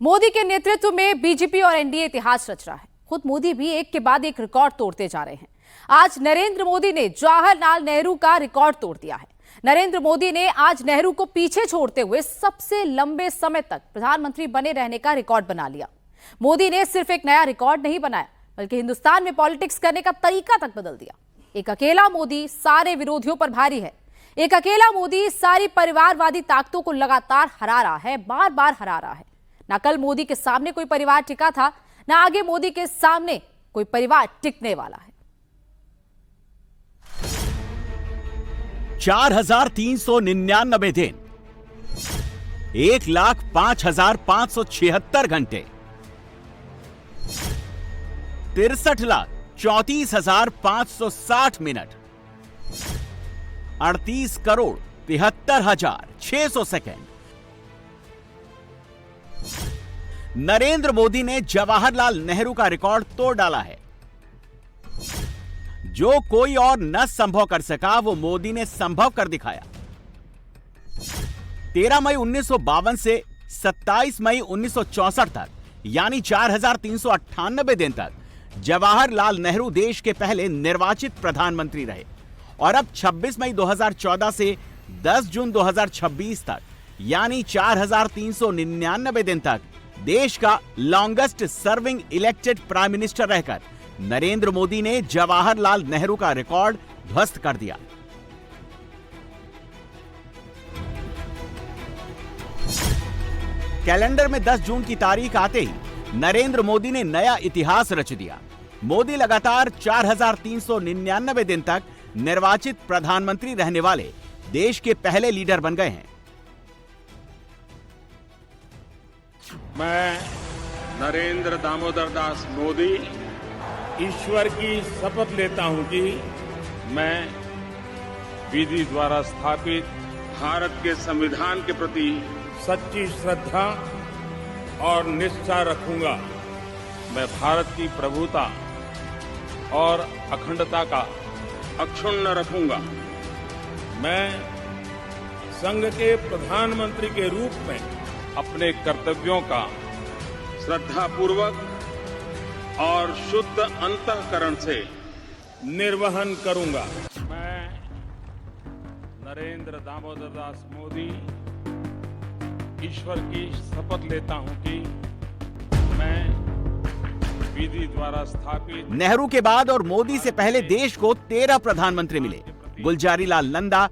मोदी के नेतृत्व में बीजेपी और एनडीए इतिहास रच रहा है। खुद मोदी भी एक के बाद एक रिकॉर्ड तोड़ते जा रहे हैं। आज नरेंद्र मोदी ने जवाहरलाल नेहरू का रिकॉर्ड तोड़ दिया है। नरेंद्र मोदी ने आज नेहरू को पीछे छोड़ते हुए सबसे लंबे समय तक प्रधानमंत्री बने रहने का रिकॉर्ड बना लिया। मोदी ने सिर्फ एक नया रिकॉर्ड नहीं बनाया, बल्कि हिंदुस्तान में पॉलिटिक्स करने का तरीका तक बदल दिया। एक अकेला मोदी सारे विरोधियों पर भारी है। एक अकेला मोदी सारी परिवारवादी ताकतों को लगातार हरा रहा है, बार बार हरा रहा है। ना कल मोदी के सामने कोई परिवार टिका था, ना आगे मोदी के सामने कोई परिवार टिकने वाला है। 4,399 दिन, 1,05,576 घंटे, 63,34,560 मिनट, 38,73,600 सेकेंड। नरेंद्र मोदी ने जवाहरलाल नेहरू का रिकॉर्ड तोड़ डाला है। जो कोई और न संभव कर सका, वो मोदी ने संभव कर दिखाया। 13 मई 1952 से 27 मई 1964 तक, यानी 4,398 दिन तक जवाहरलाल नेहरू देश के पहले निर्वाचित प्रधानमंत्री रहे। और अब 26 मई 2014 से 10 जून 2026 तक, यानी 4,399 दिन तक देश का longest serving elected prime minister रहकर नरेंद्र मोदी ने जवाहरलाल नेहरू का रिकॉर्ड ध्वस्त कर दिया। कैलेंडर में 10 जून की तारीख आते ही नरेंद्र मोदी ने नया इतिहास रच दिया। मोदी लगातार 4,399 दिन तक निर्वाचित प्रधानमंत्री रहने वाले देश के पहले लीडर बन गए हैं। मैं नरेंद्र दामोदर दास मोदी ईश्वर की शपथ लेता हूं कि मैं विधि द्वारा स्थापित भारत के संविधान के प्रति सच्ची श्रद्धा और निष्ठा रखूंगा। मैं भारत की प्रभुता और अखंडता का अक्षुण्ण रखूंगा। मैं संघ के प्रधानमंत्री के रूप में अपने कर्तव्यों का श्रद्धापूर्वक और शुद्ध अंतःकरण से निर्वहन करूंगा। मैं नरेंद्र दामोदर दास मोदी ईश्वर की शपथ लेता हूं कि मैं विधि द्वारा स्थापित। नेहरू के बाद और मोदी से पहले देश को 13 प्रधानमंत्री मिले। गुलजारी लाल नंदा,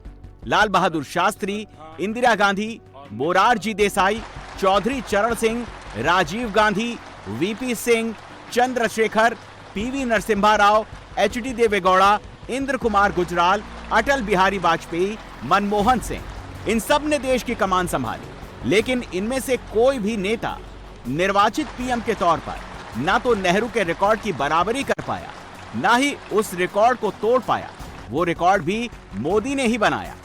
लाल बहादुर शास्त्री, इंदिरा गांधी, मोरारजी देसाई, चौधरी चरण सिंह, राजीव गांधी, वीपी सिंह, चंद्रशेखर, पीवी नरसिम्हा राव, एचडी देवेगौड़ा, इंद्र कुमार गुजराल, अटल बिहारी वाजपेयी, मनमोहन सिंह, इन सब ने देश की कमान संभाली। लेकिन इनमें से कोई भी नेता निर्वाचित पीएम के तौर पर ना तो नेहरू के रिकॉर्ड की बराबरी कर पाया, ना ही उस रिकॉर्ड को तोड़ पाया। वो रिकॉर्ड भी मोदी ने ही बनाया।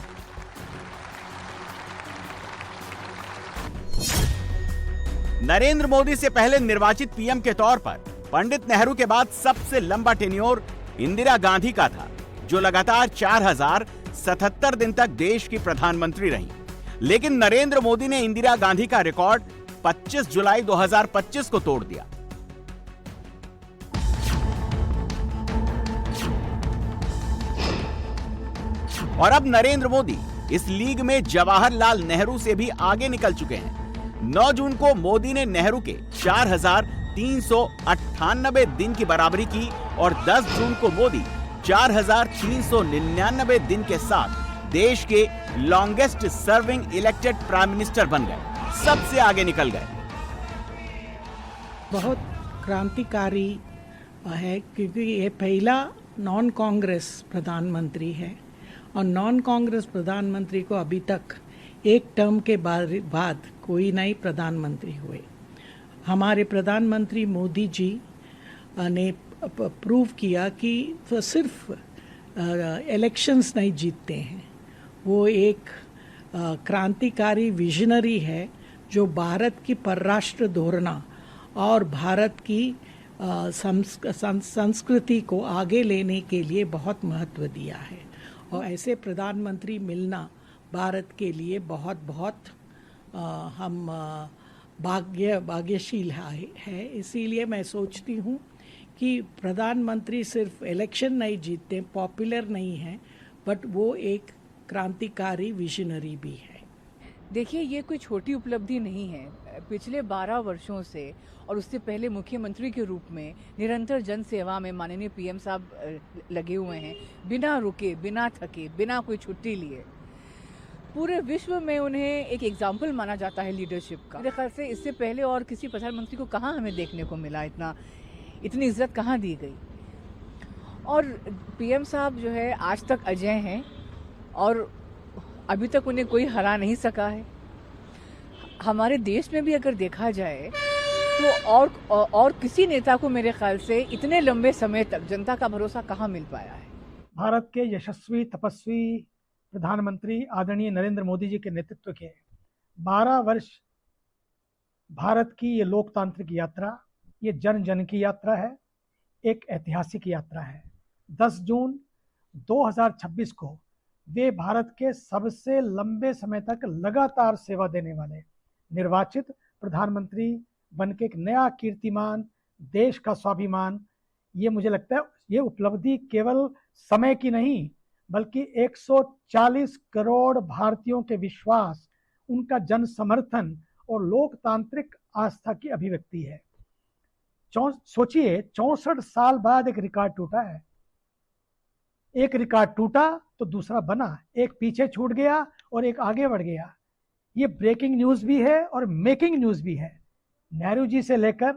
नरेंद्र मोदी से पहले निर्वाचित पीएम के तौर पर पंडित नेहरू के बाद सबसे लंबा टेन्योर इंदिरा गांधी का था, जो लगातार 4,077 दिन तक देश की प्रधानमंत्री रहीं। लेकिन नरेंद्र मोदी ने इंदिरा गांधी का रिकॉर्ड 25 जुलाई 2025 को तोड़ दिया। और अब नरेंद्र मोदी इस लीग में जवाहरलाल नेहरू से भी आगे निकल चुके हैं। 9 जून को मोदी ने नेहरू के 4,398 दिन की बराबरी की और 10 जून को मोदी 4,399 दिन के साथ देश के longest serving elected prime minister बन गए, सबसे आगे निकल गए। बहुत क्रांतिकारी है, क्योंकि ये पहला नॉन कांग्रेस प्रधानमंत्री है और नॉन कांग्रेस प्रधानमंत्री को अभी तक एक टर्म के बाद कोई नए प्रधानमंत्री हुए। हमारे प्रधानमंत्री मोदी जी ने प्रूव किया कि वो सिर्फ इलेक्शंस नहीं जीतते हैं, वो एक क्रांतिकारी विजनरी है जो भारत की परराष्ट्र धोरणा और भारत की संस्कृति को आगे लेने के लिए बहुत महत्व दिया है। और ऐसे प्रधानमंत्री मिलना भारत के लिए बहुत बहुत हम भाग्यशील है। इसीलिए मैं सोचती हूँ कि प्रधानमंत्री सिर्फ इलेक्शन नहीं जीतते, पॉपुलर नहीं है, बट वो एक क्रांतिकारी विजनरी भी है। देखिए, ये कोई छोटी उपलब्धि नहीं है। पिछले 12 वर्षों से और उससे पहले मुख्यमंत्री के रूप में निरंतर जन सेवा में माननीय पीएम साहब लगे हुए हैं, बिना रुके, बिना थके, बिना कोई छुट्टी लिए। पूरे विश्व में उन्हें एक एग्जाम्पल माना जाता है लीडरशिप का। मेरे ख्याल से इससे पहले और किसी प्रधानमंत्री को कहाँ हमें देखने को मिला, इतनी इज्जत कहाँ दी गई। और पीएम साहब जो है आज तक अजय हैं और अभी तक उन्हें कोई हरा नहीं सका है। हमारे देश में भी अगर देखा जाए तो और किसी नेता को मेरे ख्याल से इतने लंबे समय तक जनता का भरोसा कहाँ मिल पाया है। भारत के यशस्वी तपस्वी प्रधानमंत्री आदरणीय नरेंद्र मोदी जी के नेतृत्व के 12 वर्ष भारत की ये लोकतांत्रिक यात्रा, ये जन जन की यात्रा है, एक ऐतिहासिक यात्रा है। 10 जून 2026 को वे भारत के सबसे लंबे समय तक लगातार सेवा देने वाले निर्वाचित प्रधानमंत्री बनके एक नया कीर्तिमान, देश का स्वाभिमान, ये मुझे लगता है ये उपलब्धि केवल समय की नहीं बल्कि 140 करोड़ भारतीयों के विश्वास, उनका जन समर्थन और लोकतांत्रिक आस्था की अभिव्यक्ति है। सोचिए 64 साल बाद एक रिकॉर्ड टूटा है। एक रिकॉर्ड टूटा तो दूसरा बना, एक पीछे छूट गया और एक आगे बढ़ गया। ये ब्रेकिंग न्यूज भी है और मेकिंग न्यूज भी है। नेहरू जी से लेकर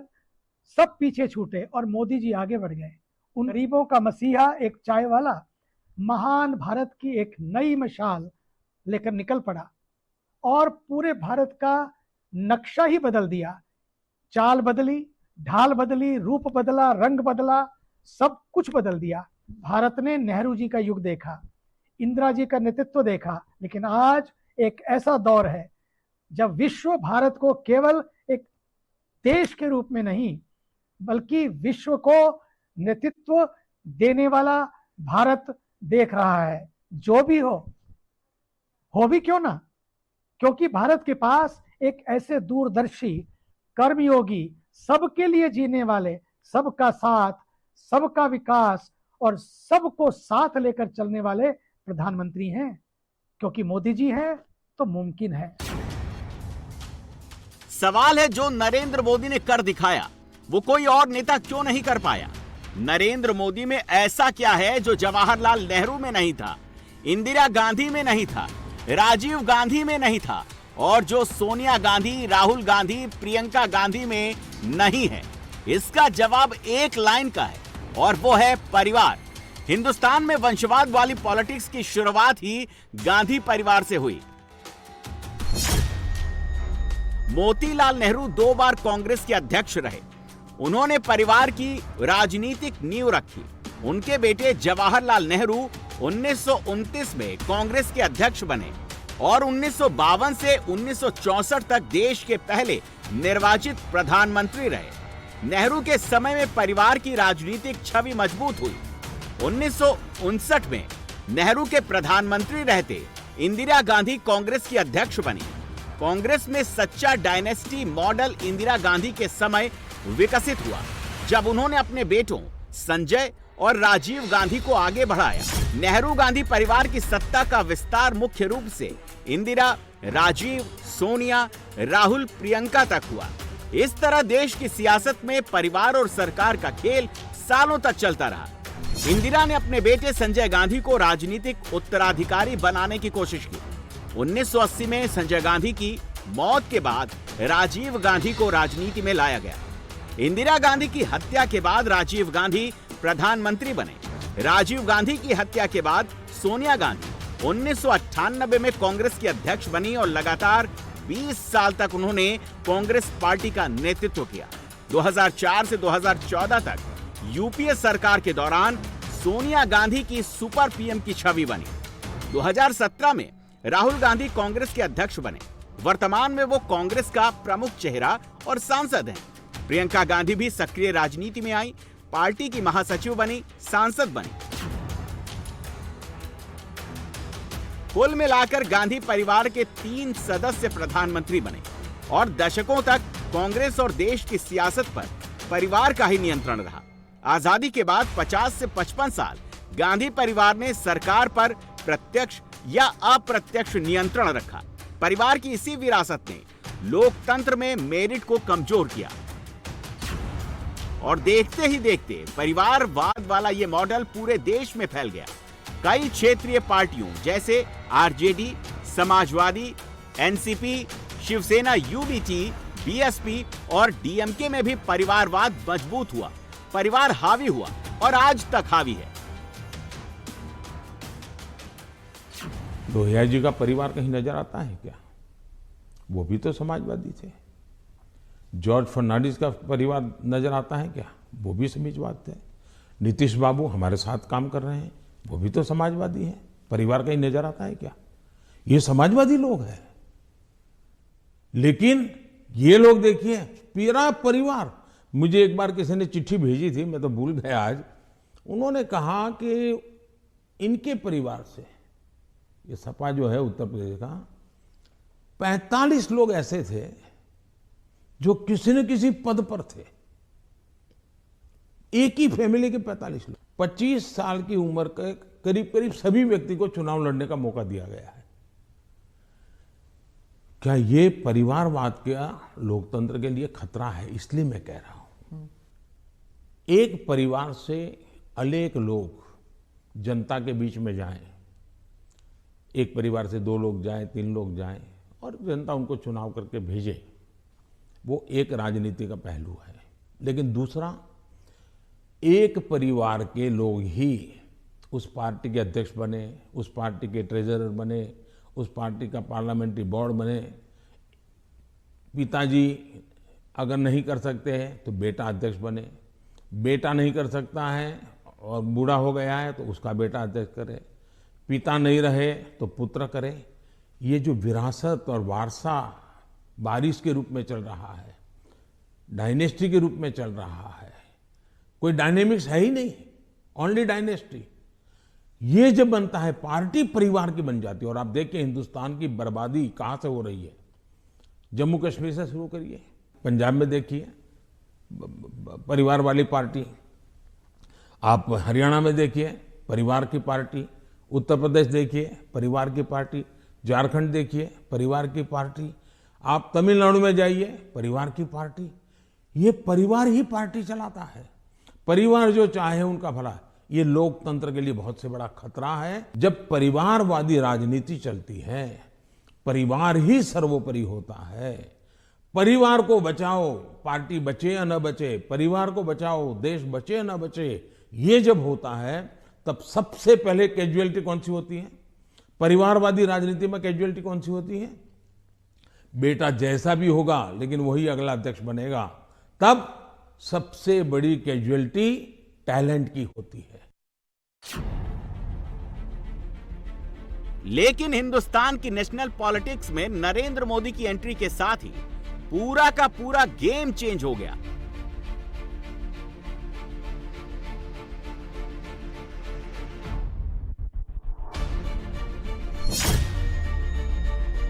सब पीछे छूटे और मोदी जी आगे बढ़ गए। उन गरीबों का मसीहा, एक चाय वाला, महान भारत की एक नई मशाल लेकर निकल पड़ा और पूरे भारत का नक्शा ही बदल दिया। चाल बदली, ढाल बदली, रूप बदला, रंग बदला, सब कुछ बदल दिया। भारत ने नेहरू जी का युग देखा, इंदिरा जी का नेतृत्व देखा, लेकिन आज एक ऐसा दौर है जब विश्व भारत को केवल एक देश के रूप में नहीं बल्कि विश्व को नेतृत्व देने वाला भारत देख रहा है। जो भी हो भी क्यों ना, क्योंकि भारत के पास एक ऐसे दूरदर्शी, कर्मयोगी, सबके लिए जीने वाले, सबका साथ, सबका विकास और सबको साथ लेकर चलने वाले प्रधानमंत्री हैं। क्योंकि मोदी जी हैं तो मुमकिन है। सवाल है जो नरेंद्र मोदी ने कर दिखाया वो कोई और नेता क्यों नहीं कर पाया। नरेंद्र मोदी में ऐसा क्या है जो जवाहरलाल नेहरू में नहीं था, इंदिरा गांधी में नहीं था, राजीव गांधी में नहीं था और जो सोनिया गांधी, राहुल गांधी, प्रियंका गांधी में नहीं है। इसका जवाब एक लाइन का है और वो है परिवार। हिंदुस्तान में वंशवाद वाली पॉलिटिक्स की शुरुआत ही गांधी परिवार से हुई। मोतीलाल नेहरू 2 बार कांग्रेस के अध्यक्ष रहे। उन्होंने परिवार की राजनीतिक नींव रखी। उनके बेटे जवाहरलाल नेहरू 1929 में कांग्रेस के अध्यक्ष बने और 1952 से 1964 तक देश के पहले निर्वाचित प्रधानमंत्री रहे। नेहरू के समय में परिवार की राजनीतिक छवि मजबूत हुई। 1959 में नेहरू के प्रधानमंत्री रहते इंदिरा गांधी कांग्रेस की अध्यक्ष बनी। कांग्रेस में सच्चा डायनेस्टी मॉडल इंदिरा गांधी के समय विकसित हुआ जब उन्होंने अपने बेटों संजय और राजीव गांधी को आगे बढ़ाया। नेहरू गांधी परिवार की सत्ता का विस्तार मुख्य रूप से इंदिरा, राजीव, सोनिया, राहुल, प्रियंका तक हुआ। इस तरह देश की सियासत में परिवार और सरकार का खेल सालों तक चलता रहा। इंदिरा ने अपने बेटे संजय गांधी को राजनीतिक उत्तराधिकारी बनाने की कोशिश की। 1980 में संजय गांधी की मौत के बाद राजीव गांधी को राजनीति में लाया गया। इंदिरा गांधी की हत्या के बाद राजीव गांधी प्रधानमंत्री बने। राजीव गांधी की हत्या के बाद सोनिया गांधी 1998 में कांग्रेस की अध्यक्ष बनी और लगातार 20 साल तक उन्होंने कांग्रेस पार्टी का नेतृत्व किया। 2004 से 2014 तक यूपीए सरकार के दौरान सोनिया गांधी की सुपर पीएम की छवि बनी। 2017 में राहुल गांधी कांग्रेस के अध्यक्ष बने। वर्तमान में वो कांग्रेस का प्रमुख चेहरा और सांसद हैं। प्रियंका गांधी भी सक्रिय राजनीति में आई, पार्टी की महासचिव बनी, सांसद बनी। कुल मिलाकर गांधी परिवार के 3 सदस्य प्रधानमंत्री बने और दशकों तक कांग्रेस और देश की सियासत पर परिवार का ही नियंत्रण रहा। आजादी के बाद 50 से 55 साल गांधी परिवार ने सरकार पर प्रत्यक्ष या अप्रत्यक्ष नियंत्रण रखा। परिवार की इसी विरासत ने लोकतंत्र में मेरिट को कमजोर किया और देखते ही देखते परिवारवाद वाला ये मॉडल पूरे देश में फैल गया। कई क्षेत्रीय पार्टियों जैसे RJD, Samajwadi, NCP, Shivsena UBT, BSP और डीएमके में भी परिवारवाद मजबूत हुआ, परिवार हावी हुआ और आज तक हावी है। लोहिया जी का परिवार कहीं नजर आता है क्या? वो भी तो समाजवादी थे। जॉर्ज फर्नांडिस का परिवार नजर आता है क्या? वो भी समाजवाद थे। नीतीश बाबू हमारे साथ काम कर रहे हैं, वो भी तो समाजवादी हैं। परिवार कहीं नजर आता है क्या? ये समाजवादी लोग हैं। लेकिन ये लोग देखिए, पूरा परिवार, मुझे एक बार किसी ने चिट्ठी भेजी थी, मैं तो भूल गया आज। उन्होंने कहा कि इनके परिवार से, ये सपा जो है उत्तर प्रदेश का, 45 लोग ऐसे थे जो किसी न किसी पद पर थे। एक ही फैमिली के 45 लोग। 25 साल की उम्र के करीब करीब सभी व्यक्ति को चुनाव लड़ने का मौका दिया गया है। क्या ये परिवारवाद का लोकतंत्र के लिए खतरा है? इसलिए मैं कह रहा हूं, एक परिवार से अनेक लोग जनता के बीच में जाएं, एक परिवार से 2 लोग जाएं, 3 लोग जाएं और जनता उनको चुनाव करके भेजे, वो एक राजनीति का पहलू है। लेकिन दूसरा, एक परिवार के लोग ही उस पार्टी के अध्यक्ष बने, उस पार्टी के ट्रेजरर बने, उस पार्टी का पार्लियामेंट्री बोर्ड बने। पिताजी अगर नहीं कर सकते हैं तो बेटा अध्यक्ष बने, बेटा नहीं कर सकता है और बूढ़ा हो गया है तो उसका बेटा अध्यक्ष करे, पिता नहीं रहे तो पुत्र करे। ये जो विरासत और वारसा बारिश के रूप में चल रहा है, डायनेस्टी के रूप में चल रहा है, कोई डायनेमिक्स है ही नहीं, ओनली डायनेस्टी। ये जब बनता है, पार्टी परिवार की बन जाती है। और आप देखिए हिंदुस्तान की बर्बादी कहां से हो रही है। जम्मू कश्मीर से शुरू करिए, पंजाब में देखिए परिवार वाली पार्टी, आप हरियाणा में देखिए परिवार की पार्टी, उत्तर प्रदेश देखिए परिवार की पार्टी, झारखंड देखिए परिवार की पार्टी, आप तमिलनाडु में जाइए परिवार की पार्टी। ये परिवार ही पार्टी चलाता है। परिवार जो चाहे उनका भला। ये लोकतंत्र के लिए बहुत से बड़ा खतरा है। जब परिवारवादी राजनीति चलती है, परिवार ही सर्वोपरि होता है। परिवार को बचाओ, पार्टी बचे या न बचे, परिवार को बचाओ, देश बचे या न बचे, ये जब होता है तब सबसे पहले कैजुअलिटी कौन सी होती है? परिवारवादी राजनीति में कैजुअलिटी कौन सी होती है? बेटा जैसा भी होगा लेकिन वही अगला अध्यक्ष बनेगा। तब सबसे बड़ी कैजुअलिटी टैलेंट की होती है। लेकिन हिंदुस्तान की नेशनल पॉलिटिक्स में नरेंद्र मोदी की एंट्री के साथ ही पूरा का पूरा गेम चेंज हो गया।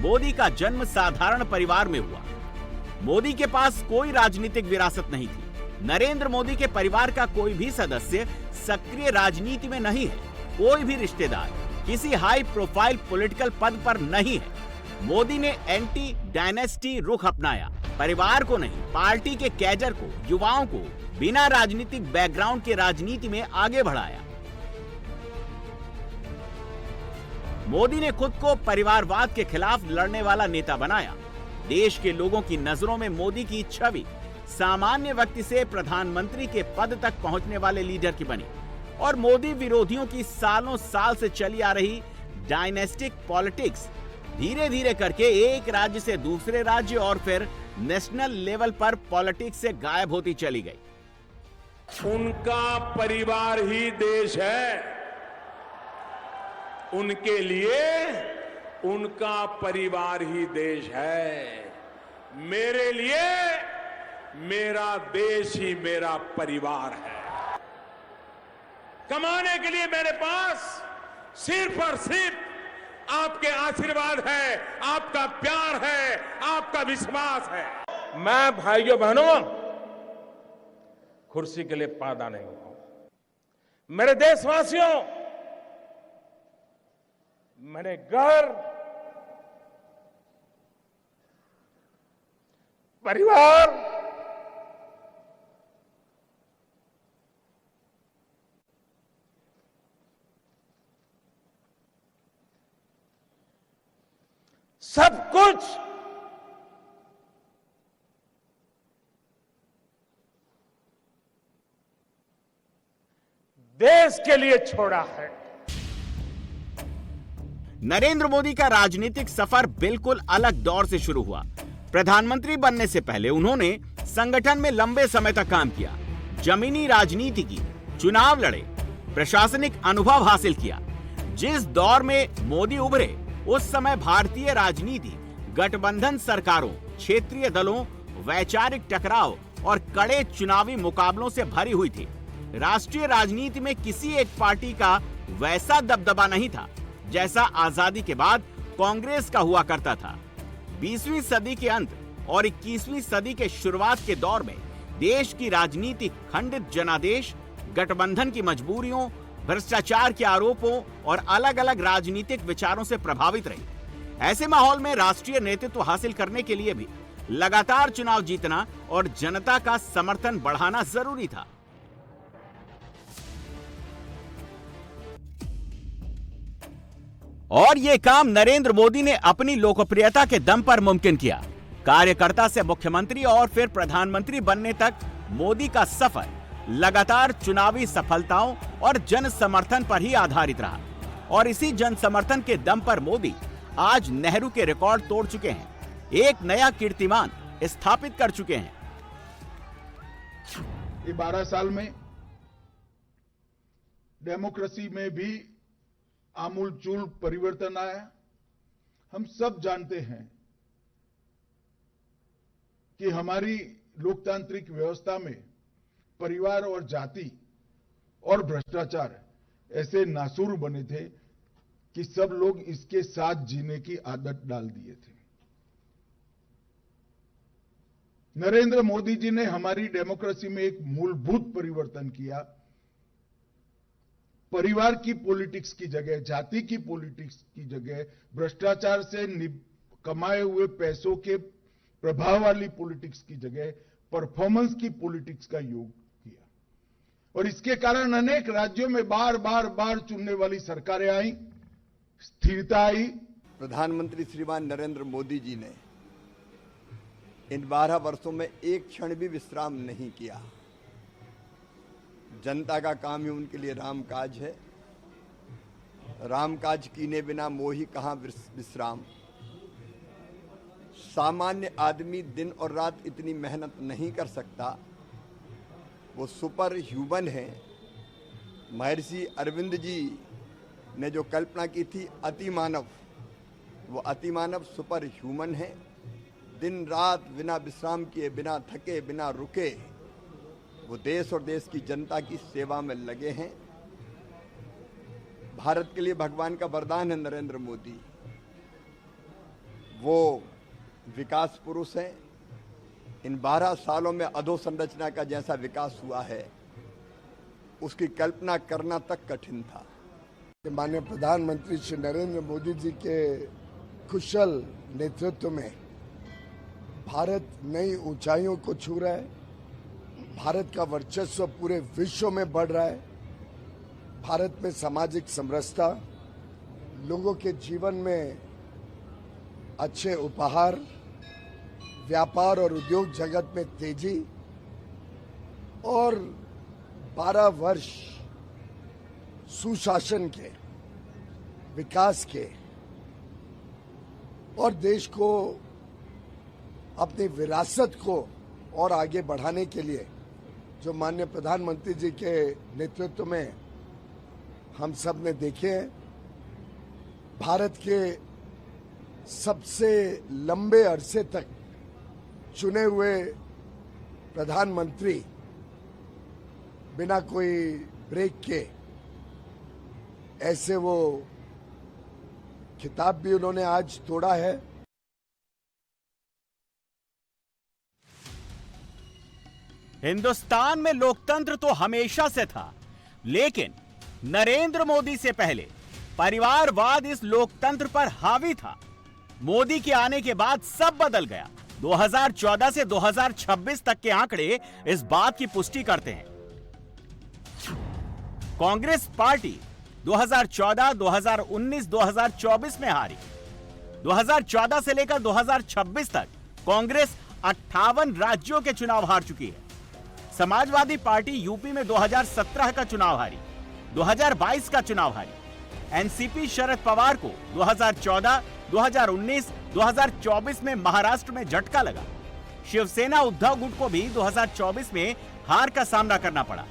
मोदी का जन्म साधारण परिवार में हुआ। मोदी के पास कोई राजनीतिक विरासत नहीं थी। नरेंद्र मोदी के परिवार का कोई भी सदस्य सक्रिय राजनीति में नहीं है। कोई भी रिश्तेदार किसी हाई प्रोफाइल पॉलिटिकल पद पर नहीं है। मोदी ने एंटी डायनेस्टी रुख अपनाया। परिवार को नहीं, पार्टी के कैडर को, युवाओं को बिना राजनीतिक बैकग्राउंड के राजनीति में आगे बढ़ाया। मोदी ने खुद को परिवारवाद के खिलाफ लड़ने वाला नेता बनाया। देश के लोगों की नजरों में मोदी की छवि सामान्य व्यक्ति से प्रधानमंत्री के पद तक पहुंचने वाले लीडर की बनी और मोदी विरोधियों की सालों साल से चली आ रही डायनेस्टिक पॉलिटिक्स धीरे धीरे करके एक राज्य से दूसरे राज्य और फिर नेशनल लेवल पर पॉलिटिक्स से गायब होती चली गई। उनका परिवार ही देश है। उनके लिए उनका परिवार ही देश है। मेरे लिए मेरा देश ही मेरा परिवार है। कमाने के लिए मेरे पास सिर्फ और सिर्फ आपके आशीर्वाद है, आपका प्यार है, आपका विश्वास है। मैं भाइयों बहनों कुर्सी के लिए पैदा नहीं हुआ। मेरे देशवासियों, मैंने घर, परिवार, सब कुछ देश के लिए छोड़ा है। नरेंद्र मोदी का राजनीतिक सफर बिल्कुल अलग दौर से शुरू हुआ। प्रधानमंत्री बनने से पहले उन्होंने संगठन में लंबे समय तक काम किया, जमीनी राजनीति की, चुनाव लड़े, प्रशासनिक अनुभव हासिल किया। जिस दौर में मोदी उभरे उस समय भारतीय राजनीति गठबंधन सरकारों, क्षेत्रीय दलों, वैचारिक टकराव और कड़े चुनावी मुकाबलों से भरी हुई थी। राष्ट्रीय राजनीति में किसी एक पार्टी का वैसा दबदबा नहीं था जैसा आजादी के बाद कांग्रेस का हुआ करता था। 20वीं सदी के अंत और 21वीं सदी के शुरुआत के दौर में देश की राजनीति खंडित जनादेश, गठबंधन की मजबूरियों, भ्रष्टाचार के आरोपों और अलग अलग राजनीतिक विचारों से प्रभावित रही। ऐसे माहौल में राष्ट्रीय नेतृत्व हासिल करने के लिए भी लगातार चुनाव जीतना और जनता का समर्थन बढ़ाना जरूरी था। और ये काम नरेंद्र मोदी ने अपनी लोकप्रियता के दम पर मुमकिन किया। कार्यकर्ता से मुख्यमंत्री और फिर प्रधानमंत्री बनने तक मोदी का सफर लगातार चुनावी सफलताओं और जन समर्थन पर ही आधारित रहा। और इसी जन समर्थन के दम पर मोदी आज नेहरू के रिकॉर्ड तोड़ चुके हैं, एक नया कीर्तिमान स्थापित कर चुके हैं। ये 12 साल में डेमोक्रेसी में भी आमूलचूल परिवर्तन आया। हम सब जानते हैं कि हमारी लोकतांत्रिक व्यवस्था में परिवार और जाति और भ्रष्टाचार ऐसे नासूर बने थे कि सब लोग इसके साथ जीने की आदत डाल दिए थे। नरेंद्र मोदी जी ने हमारी डेमोक्रेसी में एक मूलभूत परिवर्तन किया। परिवार की पॉलिटिक्स की जगह, जाति की पॉलिटिक्स की जगह, भ्रष्टाचार से कमाए हुए पैसों के प्रभाव वाली पॉलिटिक्स की जगह परफॉर्मेंस की पॉलिटिक्स का योग किया। और इसके कारण अनेक राज्यों में बार बार चुनने वाली सरकारें आई, स्थिरता आई। प्रधानमंत्री श्रीमान नरेंद्र मोदी जी ने इन 12 वर्षों में एक क्षण भी विश्राम नहीं किया। जनता का काम ही उनके लिए रामकाज है। रामकाज कीने बिना मोही कहां विश्राम। सामान्य आदमी दिन और रात इतनी मेहनत नहीं कर सकता। वो सुपर ह्यूमन है। महर्षि अरविंद जी ने जो कल्पना की थी अति मानव, वो अति मानव सुपर ह्यूमन है। दिन रात बिना विश्राम किए, बिना थके, बिना रुके वो देश और देश की जनता की सेवा में लगे हैं। भारत के लिए भगवान का वरदान है नरेंद्र मोदी। वो विकास पुरुष हैं। इन 12 सालों में अधोसंरचना का जैसा विकास हुआ है उसकी कल्पना करना तक कठिन था। माननीय प्रधानमंत्री श्री नरेंद्र मोदी जी के कुशल नेतृत्व में भारत नई ऊंचाइयों को छू रहा है। भारत का वर्चस्व पूरे विश्व में बढ़ रहा है। भारत में सामाजिक समरसता, लोगों के जीवन में अच्छे उपहार, व्यापार और उद्योग जगत में तेजी और 12 वर्ष सुशासन के, विकास के और देश को अपनी विरासत को और आगे बढ़ाने के लिए जो माननीय प्रधानमंत्री जी के नेतृत्व में हम सब ने देखे हैं। भारत के सबसे लंबे अरसे तक चुने हुए प्रधानमंत्री बिना कोई ब्रेक के, ऐसे वो खिताब भी उन्होंने आज तोड़ा है। हिंदुस्तान में लोकतंत्र तो हमेशा से था, लेकिन नरेंद्र मोदी से पहले परिवारवाद इस लोकतंत्र पर हावी था। मोदी के आने के बाद सब बदल गया। 2014 से 2026 तक के आंकड़े इस बात की पुष्टि करते हैं। कांग्रेस पार्टी 2014, 2019, 2024 में हारी। 2014 से लेकर 2026 तक कांग्रेस 58 राज्यों के चुनाव हार चुकी है। समाजवादी पार्टी यूपी में 2017 का चुनाव हारी, 2022 का चुनाव हारी। एनसीपी शरद पवार को 2014, 2019, 2024 में महाराष्ट्र में झटका लगा। शिवसेना उद्धव गुट को भी 2024 में हार का सामना करना पड़ा।